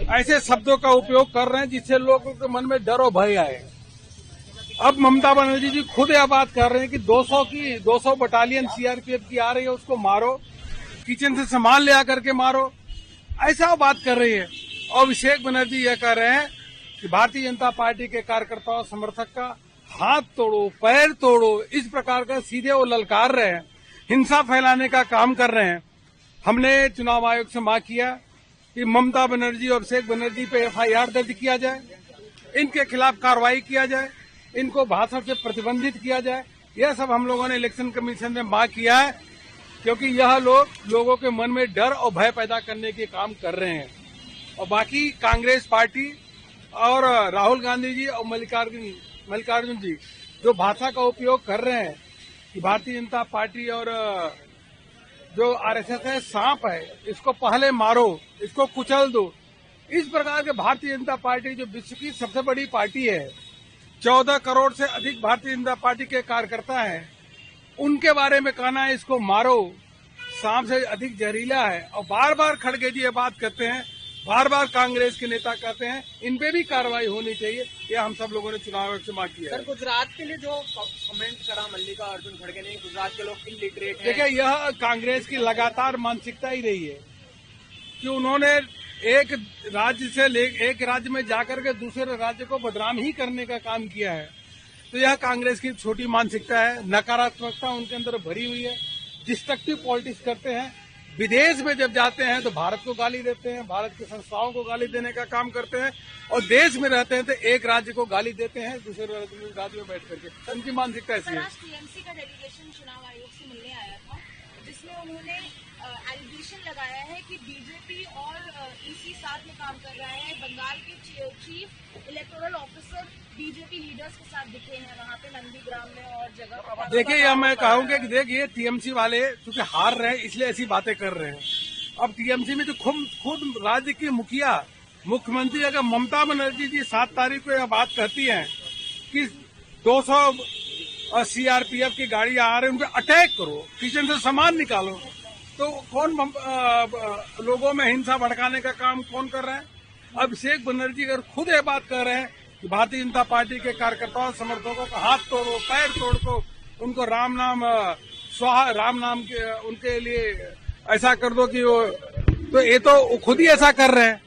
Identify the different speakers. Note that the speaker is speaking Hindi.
Speaker 1: ऐसे शब्दों का उपयोग कर रहे हैं जिससे लोगों के मन में डर और भय आए। अब ममता बनर्जी जी खुद यह बात कर रहे हैं कि 200 बटालियन सीआरपीएफ की आ रही है, उसको मारो, किचन से सामान ले आकर के मारो, ऐसा बात कर रही है। और अभिषेक बनर्जी यह कह रहे हैं कि भारतीय जनता पार्टी के कार्यकर्ताओं समर्थक का हाथ तोड़ो, पैर तोड़ो, इस प्रकार का सीधे वो ललकार रहे हैं, हिंसा फैलाने का काम कर रहे हैं। हमने चुनाव आयोग से मांग किया कि ममता बनर्जी और अभिषेक बनर्जी पे एफआईआर दर्ज किया जाए, इनके खिलाफ कार्रवाई किया जाए, इनको भाषण से प्रतिबंधित किया जाए। यह सब हम लोगों ने इलेक्शन कमीशन में मांग किया है, क्योंकि यह लोग लोगों के मन में डर और भय पैदा करने के काम कर रहे हैं। और बाकी कांग्रेस पार्टी और राहुल गांधी जी और मल्लिकार्जुन जी जो भाषा का उपयोग कर रहे हैं कि भारतीय जनता पार्टी और जो आरएसएस है सांप है, इसको पहले मारो, इसको कुचल दो, इस प्रकार के भारतीय जनता पार्टी जो विश्व की सबसे बड़ी पार्टी है, 14 करोड़ से अधिक भारतीय जनता पार्टी के कार्यकर्ता हैं, उनके बारे में कहना है इसको मारो, सांप से अधिक जहरीला है। और बार बार खड़गे जी ये बात करते हैं, बार बार कांग्रेस के नेता कहते हैं, इन पे भी कार्रवाई होनी चाहिए। ये हम सब लोगों ने चुनाव आयोग से मांग किया है।
Speaker 2: सर, गुजरात के लिए जो कमेंट करा मल्लिकार्जुन खड़गे ने, गुजरात के लोग इलिटरेट हैं।
Speaker 1: देखिए, यह कांग्रेस की लगातार मानसिकता ही रही है कि उन्होंने एक राज्य में जाकर के दूसरे राज्य को बदनाम ही करने का काम किया है। तो यह कांग्रेस की छोटी मानसिकता है, नकारात्मकता उनके अंदर भरी हुई है, डिस्ट्रक्टिव पॉलिटिक्स करते हैं। विदेश में जब जाते हैं तो भारत को गाली देते हैं, भारत की संस्थाओं को गाली देने का काम करते हैं, और देश में रहते हैं तो एक राज्य को गाली देते हैं दूसरे राज्य में बैठ करके। उनकी मानसिकता ऐसी है।
Speaker 3: टीएमसी का डेलीगेशन चुनाव आयोग से मिलने आया था, जिसमें उन्होंने एलिगेशन लगाया है कि बीजेपी और ईसी साथ में काम कर रहा है। बंगाल के chief electoral officer BJP leaders के साथ दिखे हैं वहाँ पे नंदीग्राम में और जगह।
Speaker 1: देखिए, यह मैं कहूँगा कि देखिए, टीएमसी वाले क्योंकि हार रहे हैं इसलिए ऐसी बातें कर रहे हैं। अब टीएमसी में जो खुद राज्य की मुख्यमंत्री अगर ममता बनर्जी जी 7 तारीख को यह बात कहती हैं कि 200 सीआरपीएफ की गाड़ी आ रही है, उन पर अटैक करो, किचन से सामान निकालो, तो कौन लोगों में हिंसा भड़काने का काम कौन कर रहा है? अभिषेक बनर्जी अगर खुद ये बात कर रहे हैं कि भारतीय जनता पार्टी के कार्यकर्ताओं समर्थकों का हाथ तोड़ो, पैर तोड़ो, उनको राम नाम के उनके लिए ऐसा कर दो कि वो, तो ये तो खुद ही ऐसा कर रहे हैं।